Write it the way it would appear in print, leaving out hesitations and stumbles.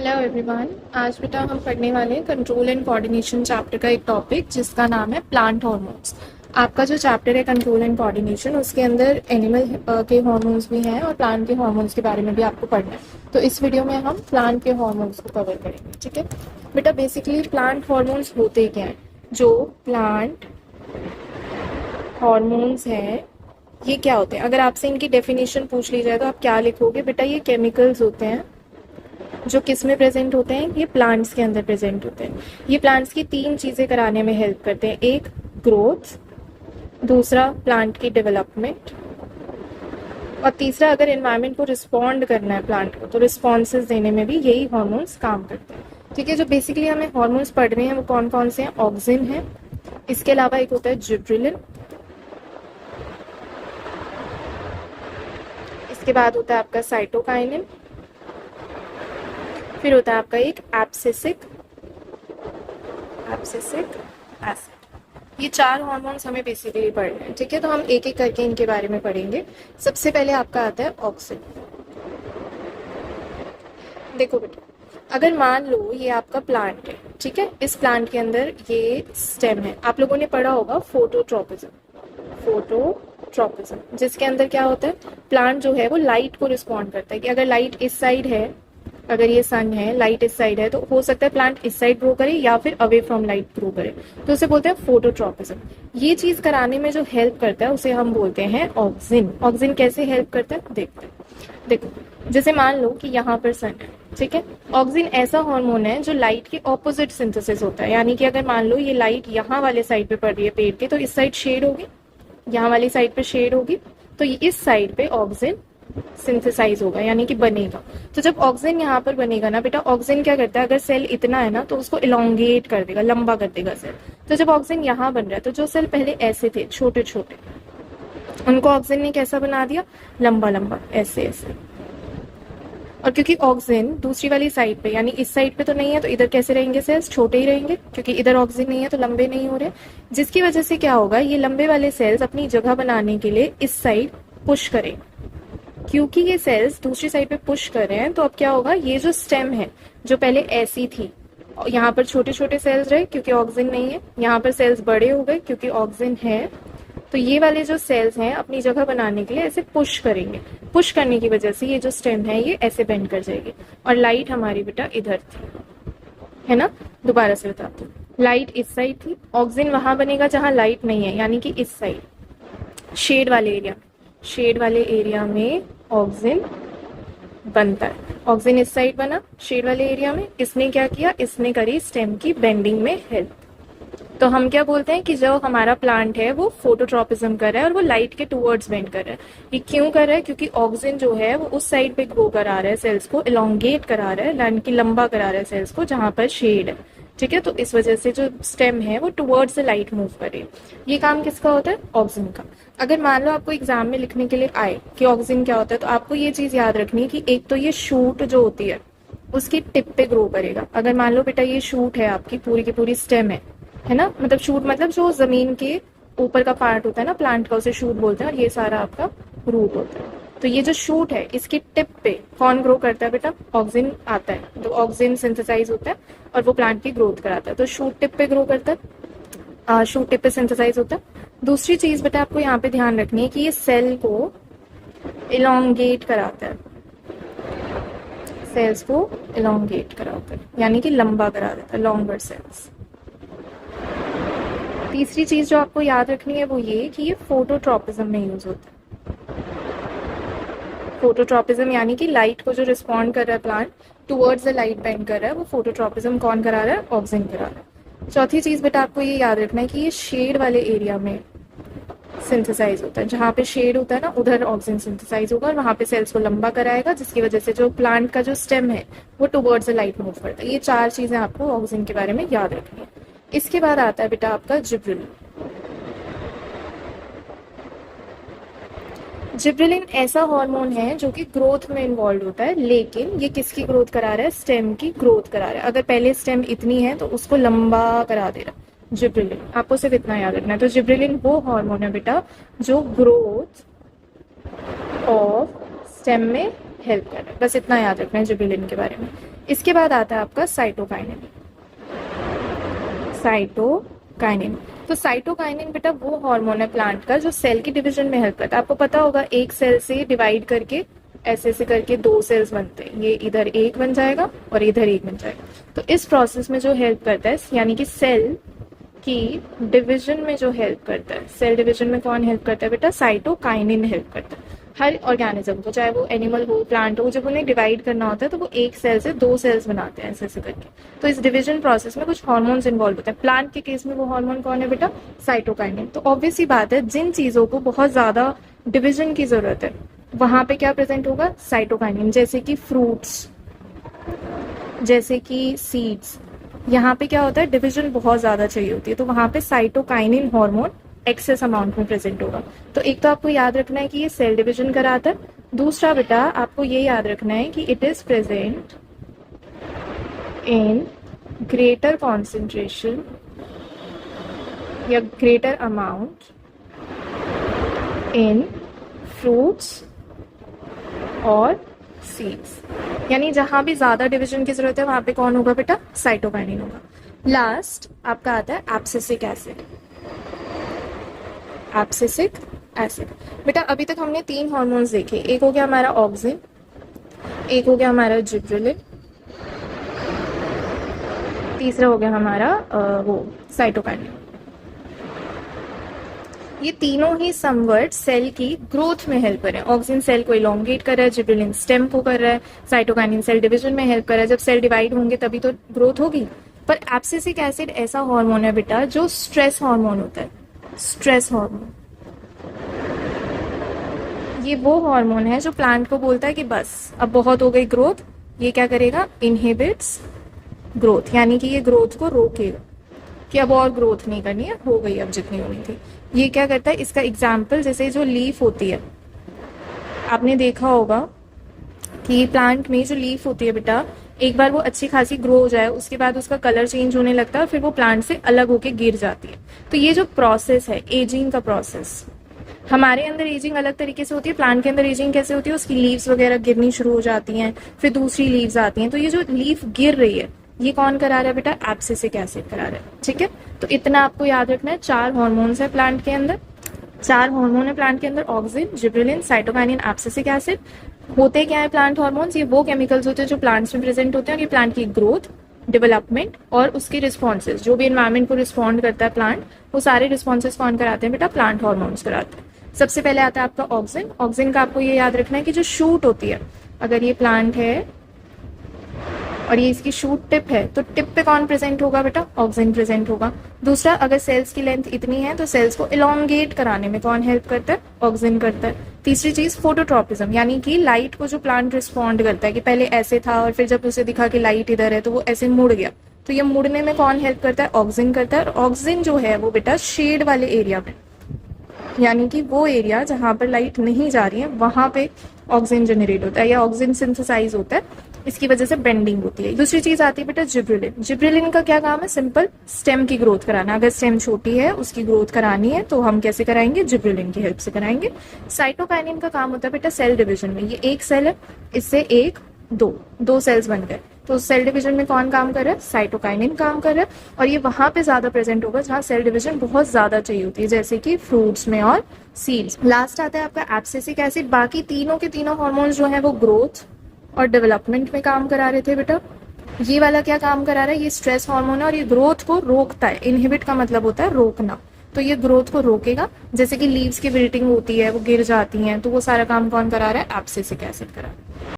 Hello everyone. आज बेटा हम पढ़ने वाले हैं कंट्रोल एंड कोऑर्डिनेशन चैप्टर का एक टॉपिक जिसका नाम है प्लांट हार्मोन्स। आपका जो चैप्टर है कंट्रोल एंड कोऑर्डिनेशन, उसके अंदर एनिमल के हार्मोन्स भी हैं और प्लांट के हार्मोन्स के बारे में भी आपको पढ़ना है। तो इस वीडियो में हम प्लांट के हार्मोन्स को कवर करेंगे। ठीक है बेटा, बेसिकली प्लांट हार्मोन्स होते क्या हैं? जो प्लांट हार्मोन्स हैं ये क्या होते हैं? अगर आपसे इनकी डेफिनेशन पूछ ली जाए तो आप क्या लिखोगे बेटा? ये केमिकल्स होते हैं जो किस में प्रेजेंट होते हैं? ये प्लांट्स के अंदर प्रेजेंट होते हैं। ये प्लांट्स की तीन चीजें कराने में हेल्प करते हैं। एक ग्रोथ, दूसरा प्लांट की डेवलपमेंट, और तीसरा अगर एनवायरनमेंट को रिस्पॉन्ड करना है प्लांट को तो रिस्पॉन्सेज देने में भी यही हार्मोन्स काम करते हैं। ठीक है, जो बेसिकली हमें हार्मोन्स पढ़ रहे हैं वो कौन कौन से हैं? ऑक्सिन है, इसके अलावा एक होता है जिब्रेलिन, इसके बाद होता है आपका साइटोकाइनिन, फिर होता है आपका एक एब्सिसिक एसिड। ये चार हार्मोन्स हमें बेसिकली पढ़ने हैं। ठीक है, तो हम एक एक करके इनके बारे में पढ़ेंगे। सबसे पहले आपका आता है ऑक्सिन। देखो बेटा, अगर मान लो ये आपका प्लांट है, ठीक है, इस प्लांट के अंदर ये स्टेम है। आप लोगों ने पढ़ा होगा फोटोट्रोपिज्म, जिसके अंदर क्या होता है? प्लांट जो है वो लाइट को रिस्पॉन्ड करता है कि अगर लाइट इस साइड है, अगर ये सन है, लाइट इस साइड है, तो हो सकता है प्लांट इस साइड ग्रो करे या फिर अवे फ्रॉम लाइट ग्रो करे, तो उसे बोलते हैं फोटोट्रोपिज्म। ये चीज कराने में जो हेल्प करता है उसे हम बोलते हैं ऑक्सिन। ऑक्सिन कैसे हेल्प करता है देखते हैं। देखो, जैसे मान लो कि यहाँ पर सन है, ठीक है, ऑक्सिन ऐसा हार्मोन है जो लाइट के ऑपोजिट सिंथेसिस होता है। यानी कि अगर मान लो ये लाइट यहाँ वाले साइड पे पड़ रही है पेड़ के, तो इस साइड शेड होगी, यहाँ वाली साइड पे शेड होगी, तो इस साइड पे ऑक्सिन सिंथेसाइज होगा, यानी कि बनेगा। तो जब ऑक्सिन यहाँ पर बनेगा ना बेटा, ऑक्सिन क्या करता है? अगर सेल इतना है ना तो उसको इलोंगेट कर देगा, लंबा कर देगा सेल। तो जब ऑक्सिन यहाँ बन रहा है तो जो सेल पहले ऐसे थे छोटे छोटे, उनको ऑक्सिन ने कैसा बना दिया? लंबा लंबा, ऐसे ऐसे। और क्योंकि ऑक्सिन दूसरी वाली साइड पे, यानी इस साइड पे तो नहीं है, तो इधर कैसे रहेंगे सेल्स? छोटे ही रहेंगे, क्योंकि इधर ऑक्सिन नहीं है तो लंबे नहीं हो रहे। जिसकी वजह से क्या होगा? ये लंबे वाले सेल्स अपनी जगह बनाने के लिए इस साइड पुश करेंगे। क्योंकि ये सेल्स दूसरी साइड पे पुश कर रहे हैं, तो अब क्या होगा? ये जो स्टेम है जो पहले ऐसी थी, यहाँ पर छोटे छोटे सेल्स रहे क्योंकि ऑक्सिन नहीं है, यहाँ पर सेल्स बड़े हो गए क्योंकि ऑक्सिन है, तो ये वाले जो सेल्स हैं अपनी जगह बनाने के लिए ऐसे पुश करेंगे। पुश करने की वजह से ये जो स्टेम है ये ऐसे बेंड कर जाएगी। और लाइट हमारी बेटा इधर थी, है ना? दोबारा से बताती हूँ, लाइट इस साइड थी, ऑक्सिन वहां बनेगा जहां लाइट नहीं है, यानी कि इस साइड शेड वाले एरिया में ऑक्सिन बनता है। ऑक्सिन इस साइड बना शेड वाले एरिया में, इसने क्या किया? इसने करी स्टेम की बेंडिंग में हेल्प। तो हम क्या बोलते हैं कि जो हमारा प्लांट है वो फोटोट्रोपिज्म कर रहा है और वो लाइट के टूवर्ड्स बेंड कर रहा है। ये क्यों कर रहा है? क्योंकि ऑक्सिन जो है वो उस साइड पे ग्रो करा रहा है, सेल्स को इलोंगेट करा रहा है, यानी कि लंबा करा रहा है सेल्स को जहां पर शेड है। ठीक है, तो इस वजह से जो स्टेम है वो टुवर्ड्स द लाइट मूव करे। ये काम किसका होता है? ऑक्सिन का। अगर मान लो आपको एग्जाम में लिखने के लिए आए कि ऑक्सिन क्या होता है, तो आपको ये चीज याद रखनी है कि एक तो ये शूट जो होती है उसकी टिप पे ग्रो करेगा। अगर मान लो बेटा ये शूट है, आपकी पूरी की पूरी स्टेम है ना, मतलब शूट मतलब जो जमीन के ऊपर का पार्ट होता है ना प्लांट का, उसे शूट बोलते हैं, और ये सारा आपका रूट होता है। तो ये जो शूट है इसकी टिप पे कौन ग्रो करता है बेटा? ऑक्सिन आता है, तो ऑक्सिन सिंथेसाइज होता है और वो प्लांट की ग्रोथ कराता है। तो शूट टिप पे ग्रो करता है, शूट टिप पे सिंथेसाइज होता है। दूसरी चीज बेटा आपको यहाँ पे ध्यान रखनी है कि ये सेल को इलोंगेट कराता है, सेल्स को इलोंगेट कराता है, यानी कि लंबा करा देता है, लॉन्गर सेल्स। तीसरी चीज जो आपको याद रखनी है वो ये कि ये फोटोट्रोपिज्म में यूज होता है। फोटोट्रोपिज्म यानी कि लाइट को जो रिस्पॉन्ड कर रहा है plant, towards the light bend कर रहा है, वो फोटोट्रोपिज्म कौन करा रहा है? ऑक्सिन करा रहा है। चौथी चीज बेटा आपको ये याद रखना है कि ये शेड वाले एरिया में सिंथेसाइज होता है। जहाँ पे शेड होता है ना उधर ऑक्सिन सिंथेसाइज होगा और वहां पे सेल्स को लंबा कराएगा, जिसकी वजह से जो प्लांट का जो स्टेम है वो टुवर्ड्स द लाइट मूव करता है। ये चार चीजें आपको ऑक्सिन के बारे में याद रखनी है। इसके बाद आता है बेटा आपका जिब्रेलिन। जिब्रेलिन ऐसा हार्मोन है जो कि ग्रोथ में इन्वॉल्व होता है, लेकिन ये किसकी ग्रोथ करा रहा है? स्टेम की ग्रोथ करा रहा है। अगर पहले स्टेम इतनी है तो उसको लंबा करा दे रहा है जिब्रेलिन। आपको सिर्फ इतना याद रखना है। तो जिब्रेलिन वो हार्मोन है बेटा जो ग्रोथ ऑफ स्टेम में हेल्प कर रहा है। बस इतना याद रखना है जिब्रेलिन के बारे में। इसके बाद आता है आपका साइटोकाइनिन। साइटोकाइनिन, तो साइटोकाइनिन बेटा वो हार्मोन है प्लांट का जो सेल की डिवीजन में हेल्प करता है। आपको पता होगा एक सेल से डिवाइड करके ऐसे ऐसे करके दो सेल्स बनते हैं, ये इधर एक बन जाएगा और इधर एक बन जाएगा। तो इस प्रोसेस में जो हेल्प करता है, यानी कि सेल की डिवीजन में जो हेल्प करता है, सेल डिवीजन में कौन हेल्प करता है बेटा? साइटोकाइनिन हेल्प करता है। हर ऑर्गेनिज्म को, चाहे वो एनिमल हो प्लांट हो, जब उन्हें डिवाइड करना होता है तो वो एक सेल से दो सेल्स बनाते हैं ऐसे ऐसे करके। तो इस डिवीजन प्रोसेस में कुछ हार्मोन्स इन्वॉल्व होते हैं। प्लांट के केस में वो हार्मोन कौन है बेटा? साइटोकाइनिन। तो ऑब्वियस सी बात है, जिन चीजों को बहुत ज्यादा डिवीजन की जरूरत है वहां पे क्या प्रेजेंट होगा? साइटोकाइनिन। जैसे कि फ्रूट्स, जैसे कि सीड्स, यहाँ पे क्या होता है? डिवीजन बहुत ज्यादा चाहिए होती है, तो वहां पे साइटोकाइनिन हार्मोन एक्सेस अमाउंट में प्रेजेंट होगा। तो एक तो आपको याद रखना है कि ये सेल डिवीजन कराता है। दूसरा बेटा आपको ये याद रखना है कि it is present in greater concentration या ग्रेटर अमाउंट इन फ्रूट्स और सीड्स। यानी जहां भी ज्यादा डिवीजन की जरूरत है वहां पे कौन होगा बेटा? साइटोकाइनिन होगा। लास्ट आपका आता है एब्सिसिक एसिड। एब्सिसिक एसिड बेटा, अभी तक हमने तीन हार्मोन्स देखे। एक हो गया हमारा ऑक्सिन, एक हो गया हमारा जिब्रेलिन, तीसरा हो गया हमारा वो साइटोकाइनिन। ये तीनों ही समवर्ट सेल की ग्रोथ में हेल्प कर रहे हैं। ऑक्सिन सेल को इलोंगेट कर रहा है, जिब्रेलिन स्टेम को कर रहा है, साइटोकाइनिन सेल डिवीजन में हेल्प कर रहा है। जब सेल डिवाइड होंगे तभी तो ग्रोथ होगी। पर एब्सिसिक एसिड ऐसा हार्मोन है बेटा जो स्ट्रेस हार्मोन होता है। स्ट्रेस हार्मोन, ये वो हार्मोन है जो प्लांट को बोलता है कि बस अब बहुत हो गई ग्रोथ। ये क्या करेगा? इनहिबिट्स ग्रोथ, यानी कि ये ग्रोथ को रोकेगा कि अब और ग्रोथ नहीं करनी है, हो गई अब जितनी होनी थी। ये क्या करता है? इसका एग्जाम्पल जैसे जो लीफ होती है, आपने देखा होगा कि प्लांट में जो लीफ होती है बेटा, एक बार वो अच्छी खासी ग्रो हो जाए उसके बाद उसका कलर चेंज होने लगता है और फिर वो प्लांट से अलग होके गिर जाती है। तो ये जो प्रोसेस है एजिंग का प्रोसेस, हमारे अंदर एजिंग अलग तरीके से होती है, प्लांट के अंदर एजिंग कैसे होती है? उसकी लीव्स वगैरह गिरनी शुरू हो जाती हैं, फिर दूसरी लीव्स आती हैं। तो ये जो लीफ गिर रही है ये कौन करा रहा है बेटा? एब्सिसिक एसिड करा रहा है। ठीक है, तो इतना आपको याद रखना है। चार हार्मोन्स है प्लांट के अंदर, चार हार्मोन है प्लांट के अंदर, auxin, gibberellin, cytokinin, abscisic acid. होते क्या है प्लांट हार्मोन्स? ये वो केमिकल्स होते हैं जो प्लांट्स में प्रेजेंट होते हैं और ये प्लांट की ग्रोथ, डेवलपमेंट और उसके रिस्पॉन्सेज, जो भी एनवायरमेंट को रिस्पॉन्ड करता है प्लांट, वो सारे रिस्पॉन्सेज कौन कराते हैं बेटा? प्लांट हार्मोन्स कराते हैं। सबसे पहले आता है आपका ऑक्सिन। ऑक्सिन का आपको ये याद रखना है कि जो शूट होती है, अगर ये प्लांट है और ये इसकी शूट टिप है तो टिप पे कौन प्रेजेंट होगा बेटा? ऑक्सिन प्रेजेंट होगा। दूसरा, अगर सेल्स की लेंथ इतनी है तो सेल्स को इलोंगेट कराने में कौन हेल्प करता है? ऑक्सिन करता है। तीसरी चीज फोटोट्रोपिज्म, यानी कि लाइट को जो प्लांट रिस्पॉन्ड करता है कि पहले ऐसे था और फिर जब उसे दिखा कि लाइट इधर है तो वो ऐसे मुड़ गया, तो ये मुड़ने में कौन हेल्प करता है? ऑक्सिन करता है। और ऑक्सिन जो है वो बेटा शेड वाले एरिया में, यानी कि वो एरिया जहां पर लाइट नहीं जा रही है वहां पे ऑक्सिन जनरेट होता है या ऑक्सिन सिंथेसाइज होता है, इसकी वजह से बेंडिंग होती है। दूसरी चीज आती है बेटा जिब्रेलिन। जिब्रेलिन का क्या काम है? सिंपल, स्टेम की ग्रोथ कराना। अगर स्टेम छोटी है उसकी ग्रोथ करानी है तो हम कैसे कराएंगे? जिब्रेलिन की हेल्प से कराएंगे। साइटोकाइनिन का काम होता है बेटा सेल डिवीजन में। ये एक सेल है, इससे एक दो सेल्स बन गए, तो सेल डिवीजन में कौन काम कर रहा है? साइटोकाइनिन काम कर रहा है। और ये वहां पे ज्यादा प्रेजेंट होगा जहां सेल डिवीजन बहुत ज्यादा चाहिए होती है, जैसे कि फ्रूट्स में और सीड्स। लास्ट आता है आपका एब्सिसिक एसिड। बाकी तीनों के तीनों हार्मोन्स जो है वो ग्रोथ और डेवलपमेंट में काम करा रहे थे बेटा। ये वाला क्या काम करा रहा है? ये स्ट्रेस हार्मोन है और ये ग्रोथ को रोकता है। इनहिबिट का मतलब होता है रोकना, तो ये ग्रोथ को रोकेगा। जैसे कि लीव्स की विल्टिंग होती है, वो गिर जाती हैं, तो वो सारा काम कौन करा रहा है? एब्सिसिक एसिड करा रहा है।